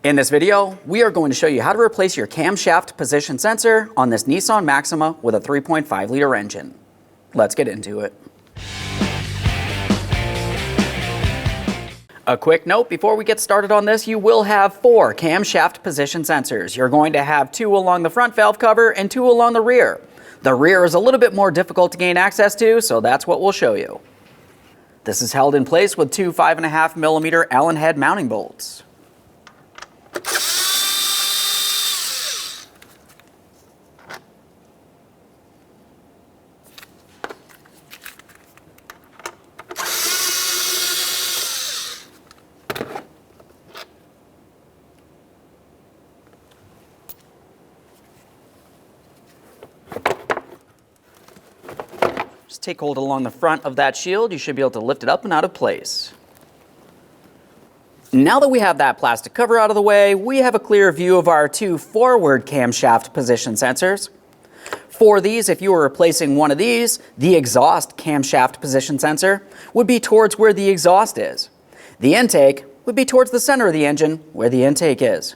In this video, we are going to show you how to replace your camshaft position sensor on this Nissan Maxima with a 3.5-liter engine. Let's get into it. A quick note before we get started on this, you will have 4 camshaft position sensors. You're going to have 2 along the front valve cover and 2 along the rear. The rear is a little bit more difficult to gain access to, so that's what we'll show you. This is held in place with 2 5.5mm Allen head mounting bolts. Just take hold along the front of that shield. You should be able to lift it up and out of place. Now that we have that plastic cover out of the way, we have a clear view of our 2 forward camshaft position sensors. For these, if you were replacing one of these, the exhaust camshaft position sensor would be towards where the exhaust is. The intake would be towards the center of the engine, where the intake is.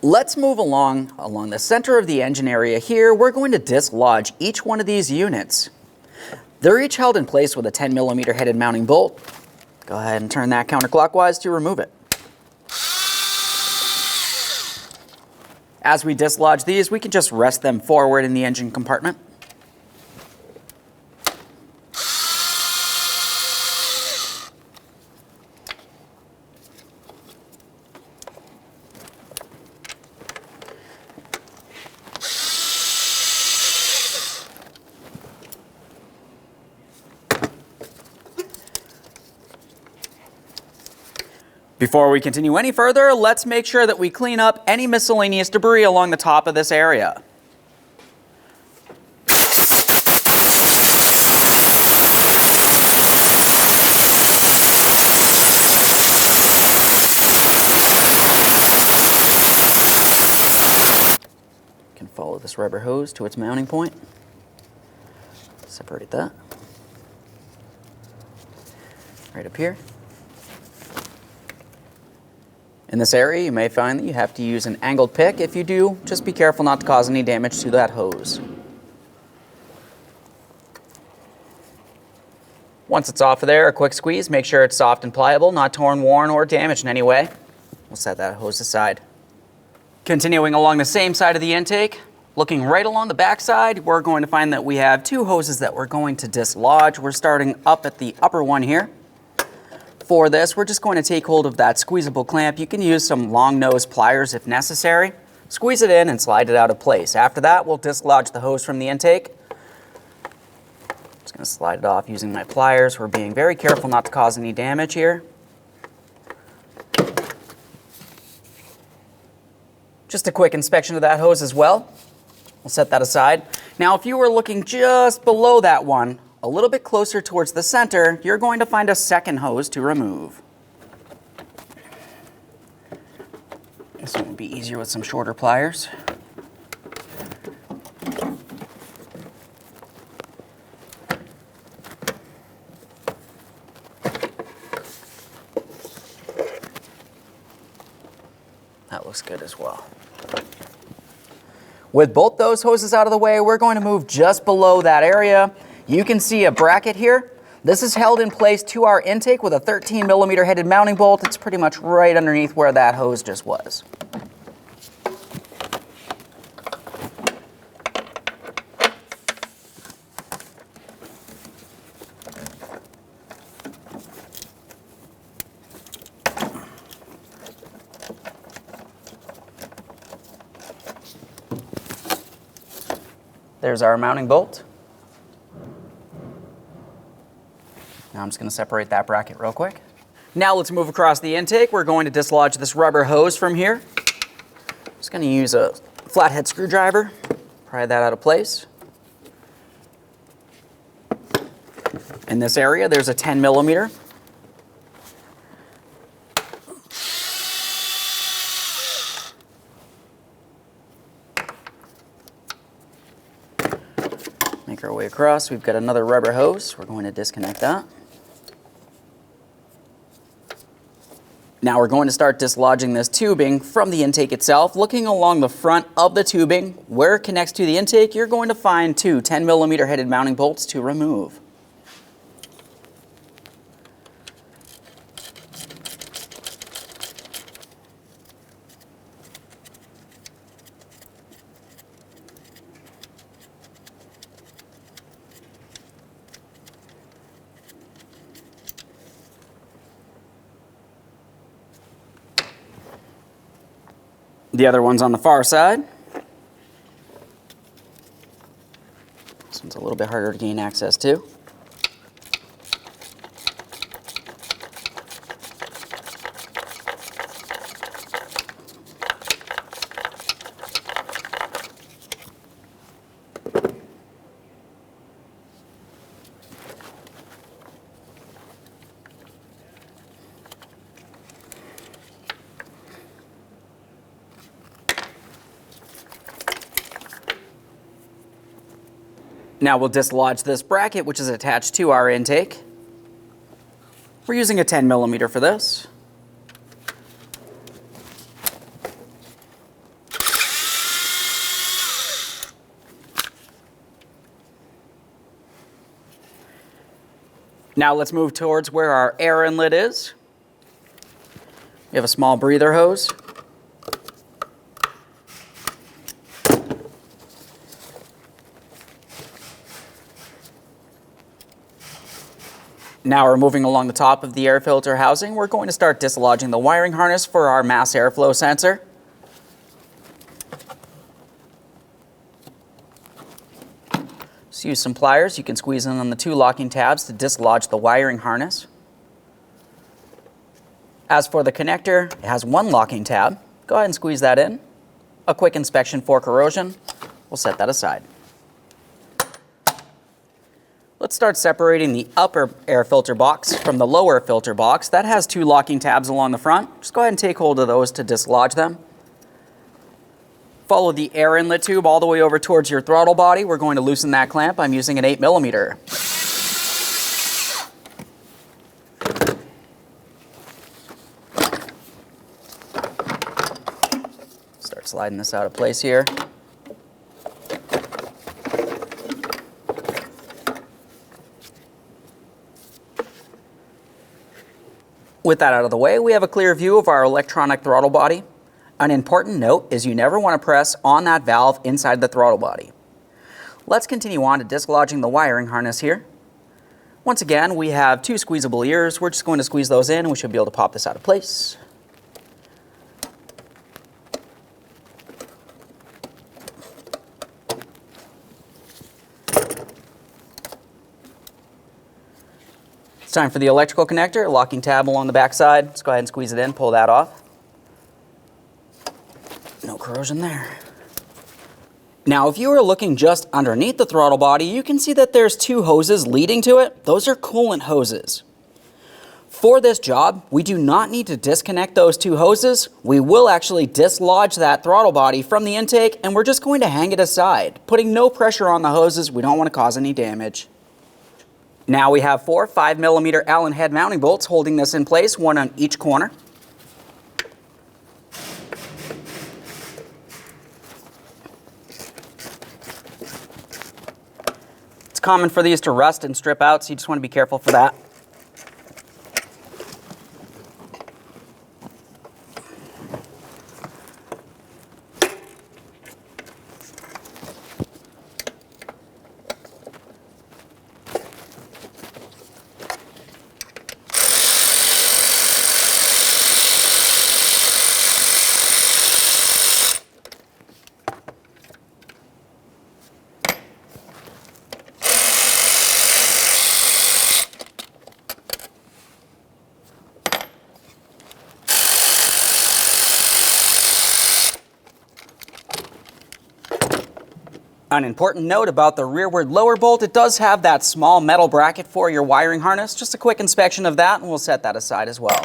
Let's move along the center of the engine area here. We're going to dislodge each one of these units. They're each held in place with a 10mm headed mounting bolt. Go ahead and turn that counterclockwise to remove it. As we dislodge these, we can just rest them forward in the engine compartment. Before we continue any further, let's make sure that we clean up any miscellaneous debris along the top of this area. You can follow this rubber hose to its mounting point. Separate that. Right up here. In this area, you may find that you have to use an angled pick. If you do, just be careful not to cause any damage to that hose. Once it's off of there, a quick squeeze, make sure it's soft and pliable, not torn, worn, or damaged in any way. We'll set that hose aside. Continuing along the same side of the intake, looking right along the back side, we're going to find that we have 2 hoses that we're going to dislodge. We're starting up at the upper one here. For this, we're just going to take hold of that squeezable clamp. You can use some long nose pliers if necessary. Squeeze it in and slide it out of place. After that, we'll dislodge the hose from the intake. Just going to slide it off using my pliers. We're being very careful not to cause any damage here. Just a quick inspection of that hose as well. We'll set that aside. Now, if you were looking just below that one, a little bit closer towards the center, you're going to find a second hose to remove. This one would be easier with some shorter pliers. That looks good as well. With both those hoses out of the way, we're going to move just below that area. You can see a bracket here. This is held in place to our intake with a 13mm headed mounting bolt. It's pretty much right underneath where that hose just was. There's our mounting bolt. Now I'm just going to separate that bracket real quick. Now let's move across the intake. We're going to dislodge this rubber hose from here. Just going to use a flathead screwdriver, pry that out of place. In this area, there's a 10mm. Make our way across. We've got another rubber hose. We're going to disconnect that. Now we're going to start dislodging this tubing from the intake itself. Looking along the front of the tubing, where it connects to the intake, you're going to find two 10mm headed mounting bolts to remove. The other one's on the far side. This one's a little bit harder to gain access to. Now we'll dislodge this bracket, which is attached to our intake. We're using a 10mm for this. Now let's move towards where our air inlet is. We have a small breather hose. Now we're moving along the top of the air filter housing. We're going to start dislodging the wiring harness for our mass airflow sensor. Just use some pliers. You can squeeze in on the two locking tabs to dislodge the wiring harness. As for the connector, it has one locking tab. Go ahead and squeeze that in. A quick inspection for corrosion. We'll set that aside. Let's start separating the upper air filter box from the lower filter box. That has two locking tabs along the front. Just go ahead and take hold of those to dislodge them. Follow the air inlet tube all the way over towards your throttle body. We're going to loosen that clamp. I'm using an 8mm. Start sliding this out of place here. With that out of the way, we have a clear view of our electronic throttle body. An important note is you never want to press on that valve inside the throttle body. Let's continue on to dislodging the wiring harness here. Once again, we have two squeezable ears. We're just going to squeeze those in and we should be able to pop this out of place. It's time for the electrical connector, locking tab along the back side. Let's go ahead and squeeze it in, pull that off. No corrosion there. Now, if you are looking just underneath the throttle body, you can see that there's two hoses leading to it. Those are coolant hoses. For this job, we do not need to disconnect those two hoses. We will actually dislodge that throttle body from the intake, and we're just going to hang it aside, putting no pressure on the hoses. We don't want to cause any damage. Now we have four 5mm Allen head mounting bolts holding this in place, one on each corner. It's common for these to rust and strip out, so you just want to be careful for that. An important note about the rearward lower bolt, it does have that small metal bracket for your wiring harness. Just a quick inspection of that and we'll set that aside as well.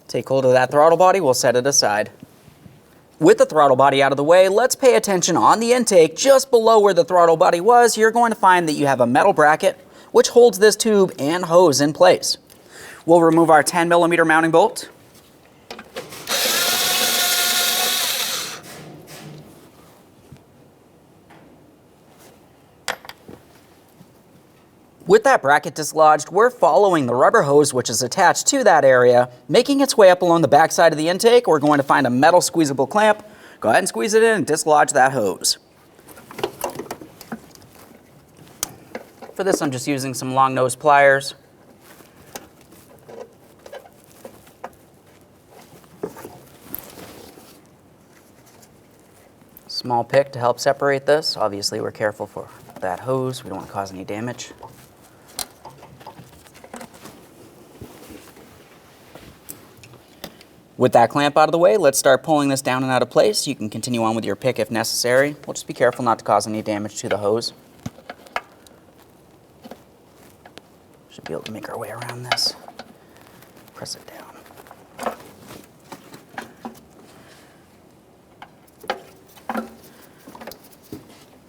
Take hold of that throttle body, we'll set it aside. With the throttle body out of the way, let's pay attention on the intake. Just below where the throttle body was, you're going to find that you have a metal bracket which holds this tube and hose in place. We'll remove our 10mm mounting bolt. With that bracket dislodged, we're following the rubber hose which is attached to that area, making its way up along the back side of the intake. We're going to find a metal squeezable clamp. Go ahead and squeeze it in and dislodge that hose. For this, I'm just using some long nose pliers. Small pick to help separate this. Obviously, we're careful for that hose. We don't want to cause any damage. With that clamp out of the way, let's start pulling this down and out of place. You can continue on with your pick if necessary. We'll just be careful not to cause any damage to the hose. Should be able to make our way around this. Press it down.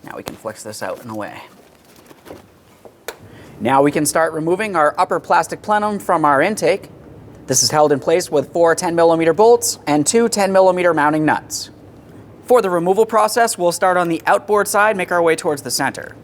Now we can flex this out and away. Now we can start removing our upper plastic plenum from our intake. This is held in place with 4 10mm bolts and 2 10mm mounting nuts. For the removal process, we'll start on the outboard side, make our way towards the center.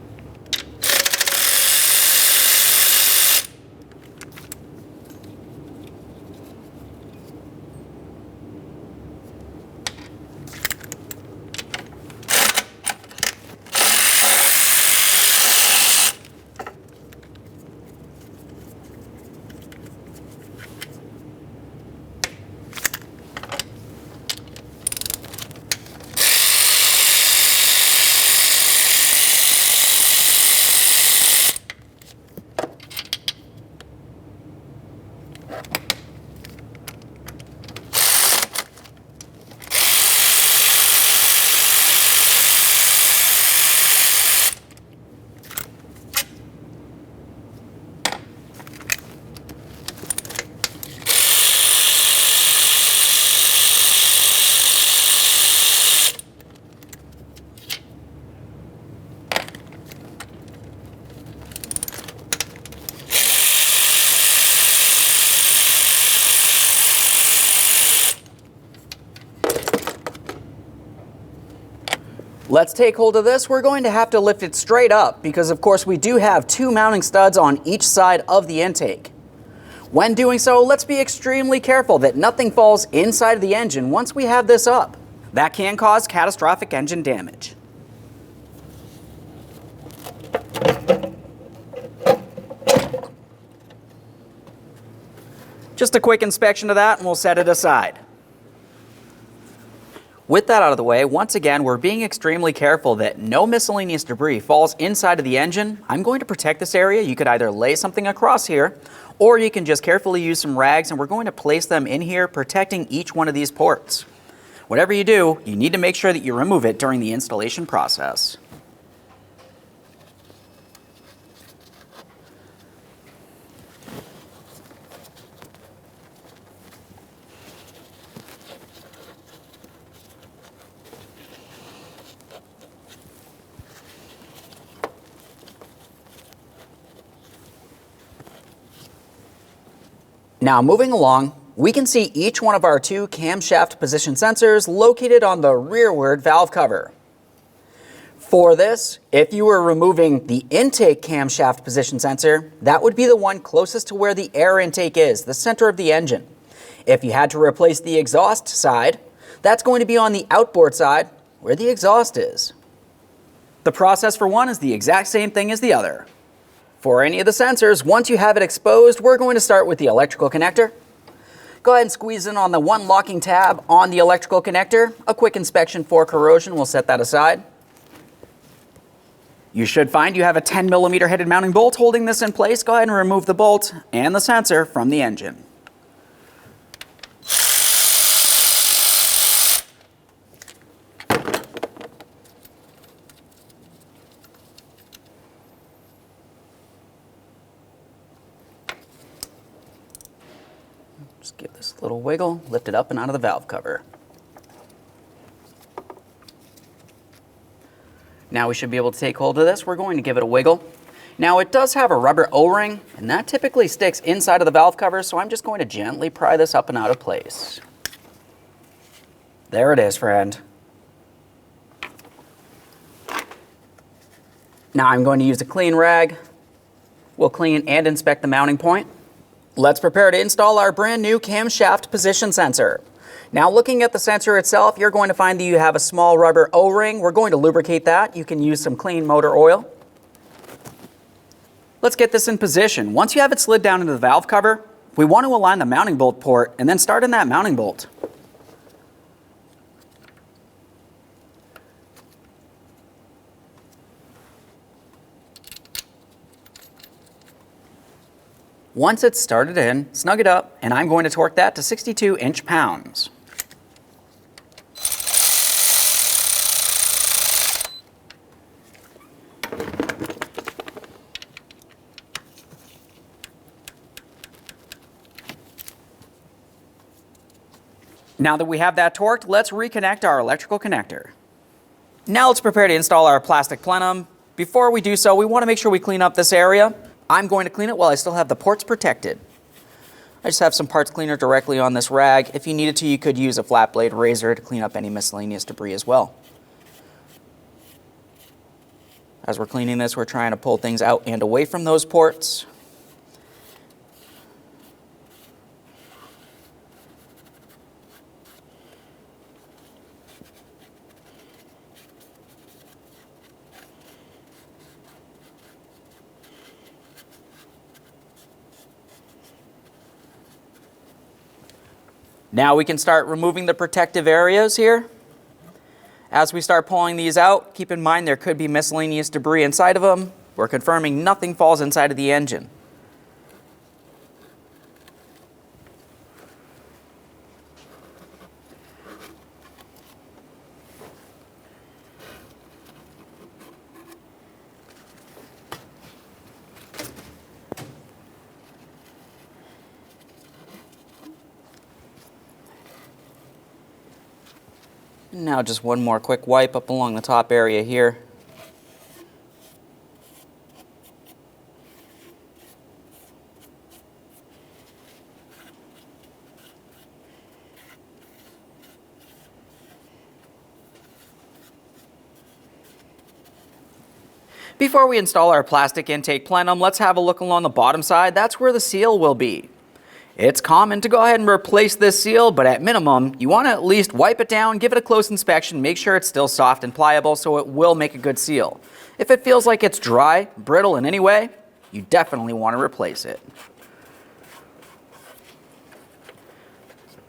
Let's take hold of this. We're going to have to lift it straight up because of course we do have 2 mounting studs on each side of the intake. When doing so, let's be extremely careful that nothing falls inside of the engine once we have this up. That can cause catastrophic engine damage. Just a quick inspection of that and we'll set it aside. With that out of the way, once again, we're being extremely careful that no miscellaneous debris falls inside of the engine. I'm going to protect this area. You could either lay something across here, or you can just carefully use some rags, and we're going to place them in here, protecting each one of these ports. Whatever you do, you need to make sure that you remove it during the installation process. Now moving along, we can see each one of our 2 camshaft position sensors located on the rearward valve cover. For this, if you were removing the intake camshaft position sensor, that would be the one closest to where the air intake is, the center of the engine. If you had to replace the exhaust side, that's going to be on the outboard side where the exhaust is. The process for one is the exact same thing as the other. For any of the sensors, once you have it exposed, we're going to start with the electrical connector. Go ahead and squeeze in on the 1 locking tab on the electrical connector. A quick inspection for corrosion, we'll set that aside. You should find you have a 10mm headed mounting bolt holding this in place. Go ahead and remove the bolt and the sensor from the engine. Just give this a little wiggle, lift it up and out of the valve cover. Now we should be able to take hold of this. We're going to give it a wiggle. Now it does have a rubber O-ring, and that typically sticks inside of the valve cover, so I'm just going to gently pry this up and out of place. There it is, friend. Now I'm going to use a clean rag. We'll clean and inspect the mounting point. Let's prepare to install our brand new camshaft position sensor. Now looking at the sensor itself, you're going to find that you have a small rubber O-ring. We're going to lubricate that. You can use some clean motor oil. Let's get this in position. Once you have it slid down into the valve cover, we want to align the mounting bolt port and then start in that mounting bolt. Once it's started in, snug it up, and I'm going to torque that to 62 inch-pounds. Now that we have that torqued, let's reconnect our electrical connector. Now let's prepare to install our plastic plenum. Before we do so, we want to make sure we clean up this area. I'm going to clean it while I still have the ports protected. I just have some parts cleaner directly on this rag. If you needed to, you could use a flat blade razor to clean up any miscellaneous debris as well. As we're cleaning this, we're trying to pull things out and away from those ports. Now we can start removing the protective areas here. As we start pulling these out, keep in mind there could be miscellaneous debris inside of them. We're confirming nothing falls inside of the engine. Now just one more quick wipe up along the top area here. Before we install our plastic intake plenum, let's have a look along the bottom side. That's where the seal will be. It's common to go ahead and replace this seal, but at minimum, you want to at least wipe it down, give it a close inspection, make sure it's still soft and pliable so it will make a good seal. If it feels like it's dry, brittle in any way, you definitely want to replace it.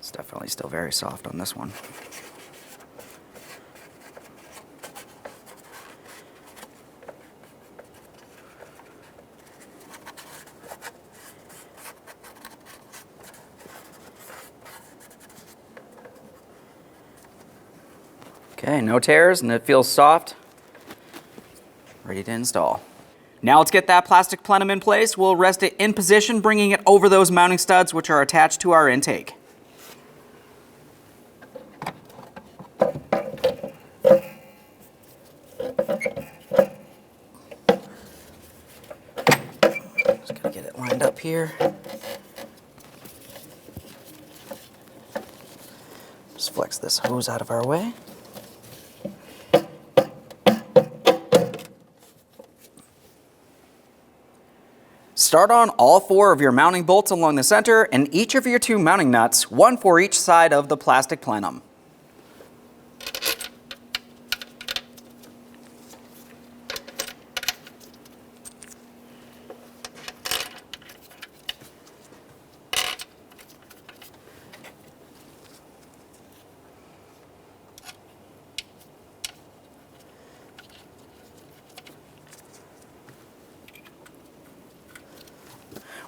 It's definitely still very soft on this one. Okay, no tears, and it feels soft. Ready to install. Now let's get that plastic plenum in place. We'll rest it in position, bringing it over those mounting studs which are attached to our intake. Just gotta get it lined up here. Just flex this hose out of our way. Start on all 4 of your mounting bolts along the center and each of your 2 mounting nuts, 1 for each side of the plastic plenum.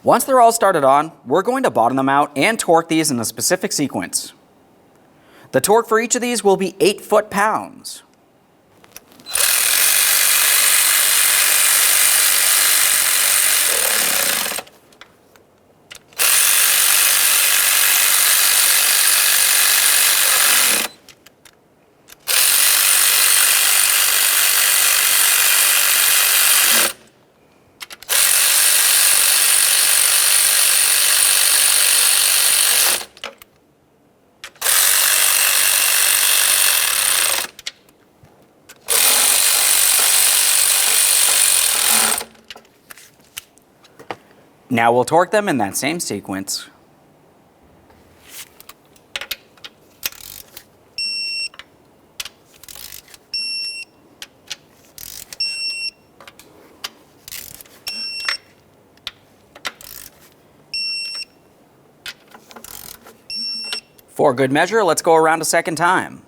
Once they're all started on, we're going to bottom them out and torque these in a specific sequence. The torque for each of these will be 8 foot-pounds. Now we'll torque them in that same sequence. For good measure, let's go around a second time.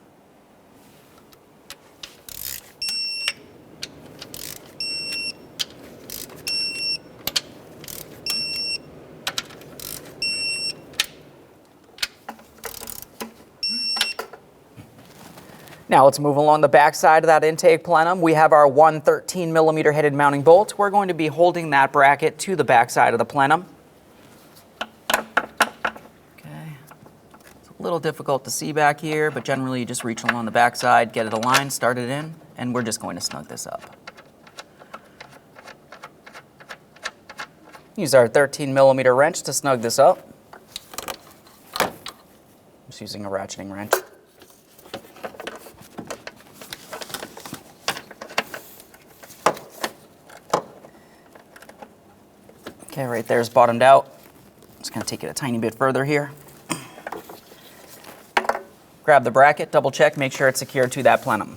Now let's move along the back side of that intake plenum. We have our 113mm headed mounting bolt. We're going to be holding that bracket to the back side of the plenum. Okay. It's a little difficult to see back here, but generally you just reach along the back side, get it aligned, start it in, and we're just going to snug this up. Use our 13mm wrench to snug this up. Just using a ratcheting wrench. Okay, right there's bottomed out. Just gonna take it a tiny bit further here. Grab the bracket, double check, make sure it's secured to that plenum.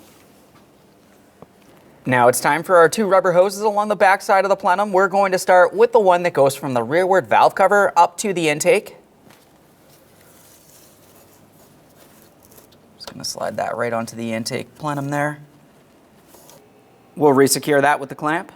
Now it's time for our two rubber hoses along the back side of the plenum. We're going to start with the one that goes from the rearward valve cover up to the intake. Just gonna slide that right onto the intake plenum there. We'll resecure that with the clamp.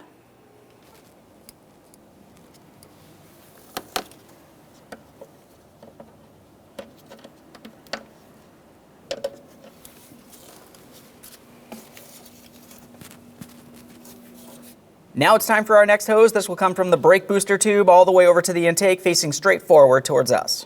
Now it's time for our next hose. This will come from the brake booster tube all the way over to the intake, facing straight forward towards us.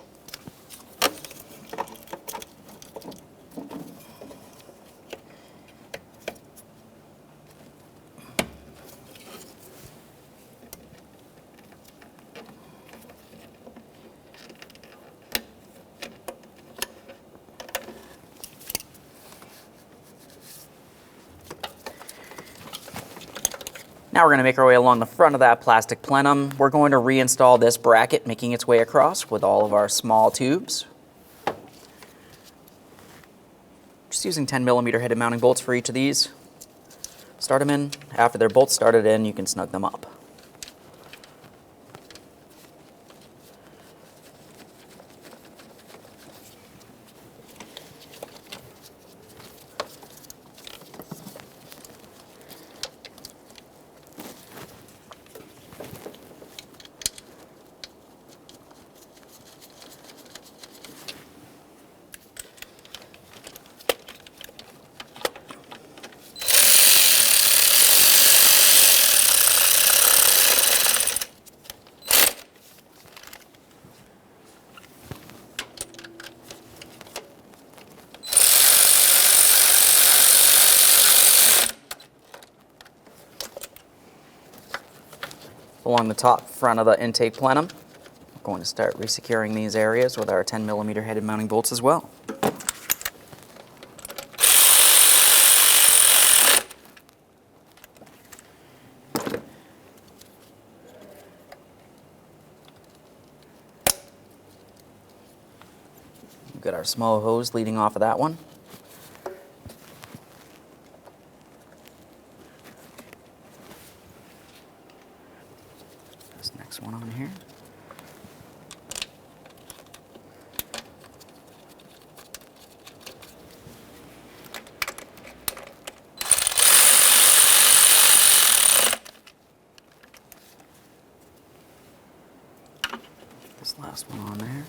Now we're going to make our way along the front of that plastic plenum. We're going to reinstall this bracket, making its way across with all of our small tubes. Just using 10mm headed mounting bolts for each of these. Start them in. After they're both started in, you can snug them up. Along the top front of the intake plenum, we're going to start resecuring these areas with our 10mm headed mounting bolts as well. We've got our small hose leading off of that one. Next one on here. This last one on there.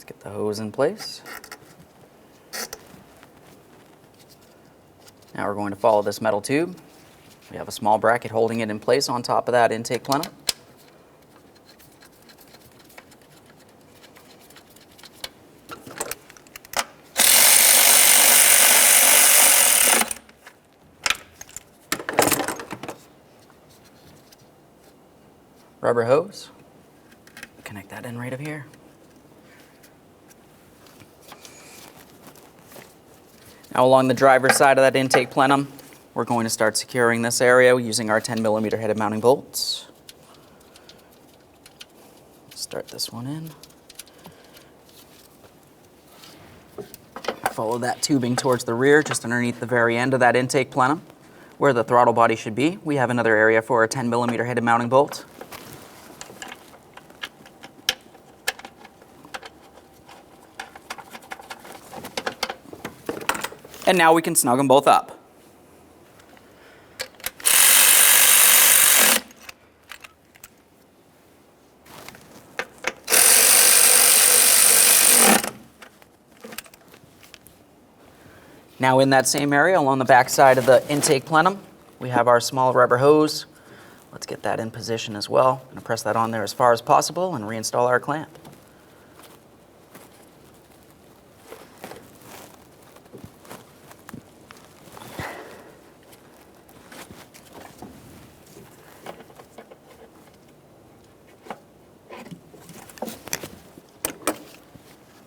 Get the hose in place. Now we're going to follow this metal tube. We have a small bracket holding it in place on top of that intake plenum. rubber hose. Connect that in right up here. Now along the driver's side of that intake plenum, we're going to start securing this area using our 10mm headed mounting bolts. Start this one in. Follow that tubing towards the rear, just underneath the very end of that intake plenum, where the throttle body should be. We have another area for a 10mm headed mounting bolt. And now we can snug them both up. Now in that same area, along the back side of the intake plenum, we have our small rubber hose. Let's get that in position as well. I'm going to press that on there as far as possible and reinstall our clamp.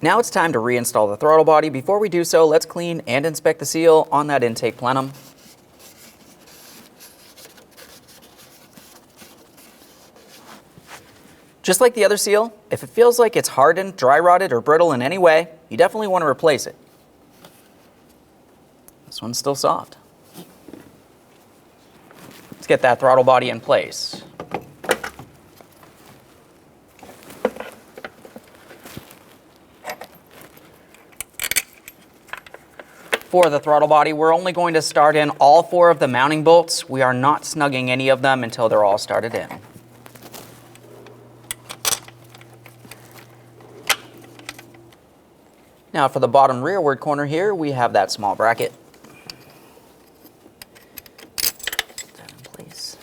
Now it's time to reinstall the throttle body. Before we do so, let's clean and inspect the seal on that intake plenum. Just like the other seal, if it feels like it's hardened, dry rotted, or brittle in any way, you definitely want to replace it. This one's still soft. Let's get that throttle body in place. For the throttle body, we're only going to start in all 4 of the mounting bolts. We are not snugging any of them until they're all started in. Now for the bottom rearward corner here, we have that small bracket. Put that in place.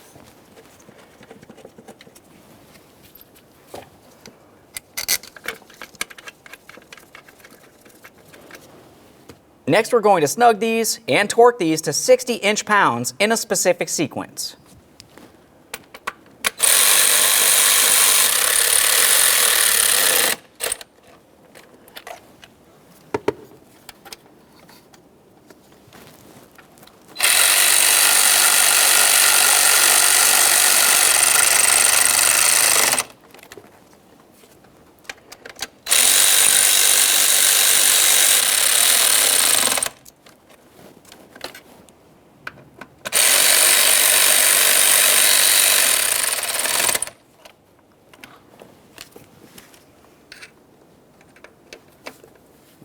Next, we're going to snug these and torque these to 60 inch-pounds in a specific sequence.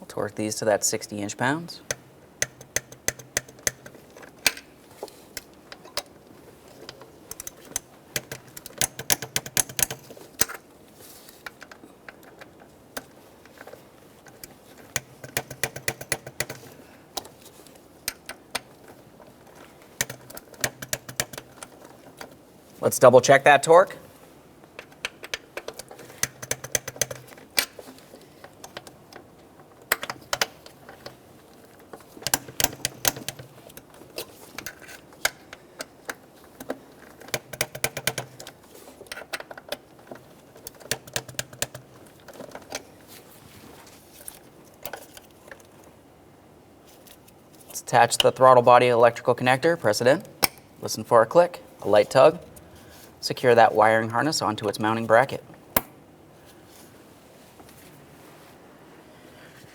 Torque these to that 60 inch-pounds. Let's double check that torque. Attach the throttle body electrical connector, press it in, listen for a click, a light tug, secure that wiring harness onto its mounting bracket.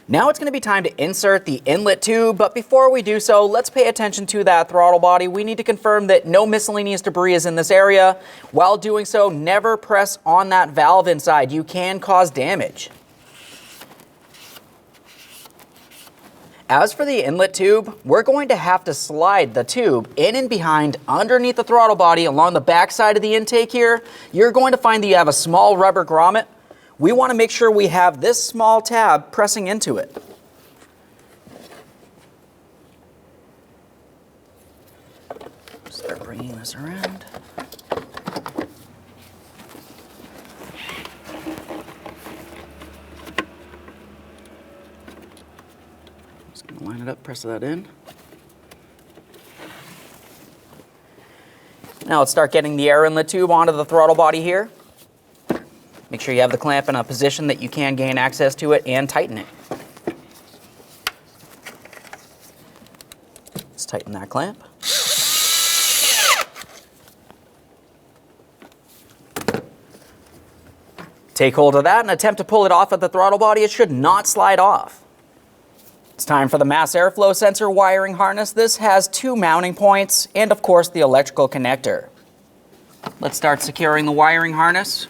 Now it's going to be time to insert the inlet tube, but before we do so, let's pay attention to that throttle body. We need to confirm that no miscellaneous debris is in this area. While doing so, never press on that valve inside. You can cause damage. As for the inlet tube, we're going to have to slide the tube in and behind underneath the throttle body along the back side of the intake here. You're going to find that you have a small rubber grommet. We want to make sure we have this small tab pressing into it. Start bringing this around. Line it up, press that in. Now let's start getting the air inlet tube onto the throttle body here. Make sure you have the clamp in a position that you can gain access to it and tighten it. Let's tighten that clamp. Take hold of that and attempt to pull it off at the throttle body. It should not slide off. It's time for the mass airflow sensor wiring harness. This has 2 mounting points and, of course, the electrical connector. Let's start securing the wiring harness.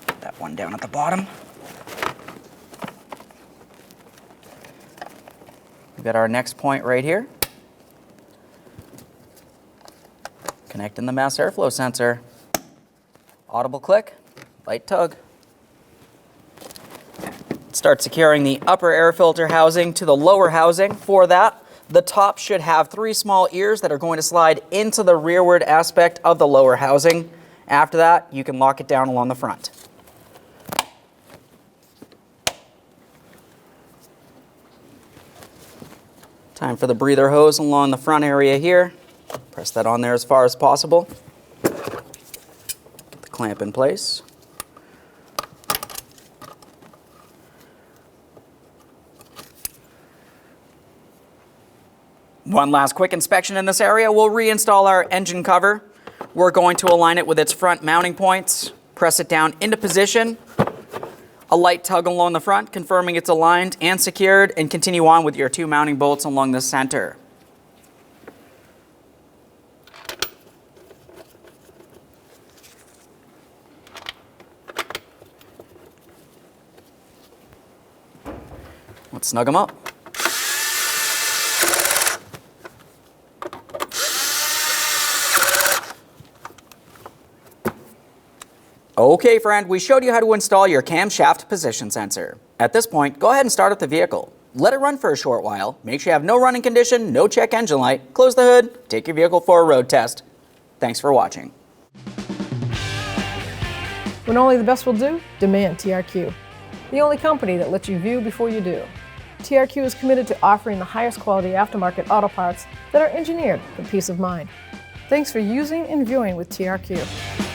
Put that one down at the bottom. We've got our next point right here. Connecting the mass airflow sensor. Audible click, light tug. Start securing the upper air filter housing to the lower housing. For that, the top should have 3 small ears that are going to slide into the rearward aspect of the lower housing. After that, you can lock it down along the front. Time for the breather hose along the front area here. Press that on there as far as possible. Get the clamp in place. One last quick inspection in this area. We'll reinstall our engine cover. We're going to align it with its front mounting points. Press it down into position. A light tug along the front, confirming it's aligned and secured, and continue on with your 2 mounting bolts along the center. Let's snug them up. Okay, friend, we showed you how to install your camshaft position sensor. At this point, go ahead and start up the vehicle. Let it run for a short while. Make sure you have no running condition, no check engine light. Close the hood, take your vehicle for a road test. Thanks for watching. When only the best will do, demand TRQ. The only company that lets you view before you do. TRQ is committed to offering the highest quality aftermarket auto parts that are engineered for peace of mind. Thanks for using and viewing with TRQ.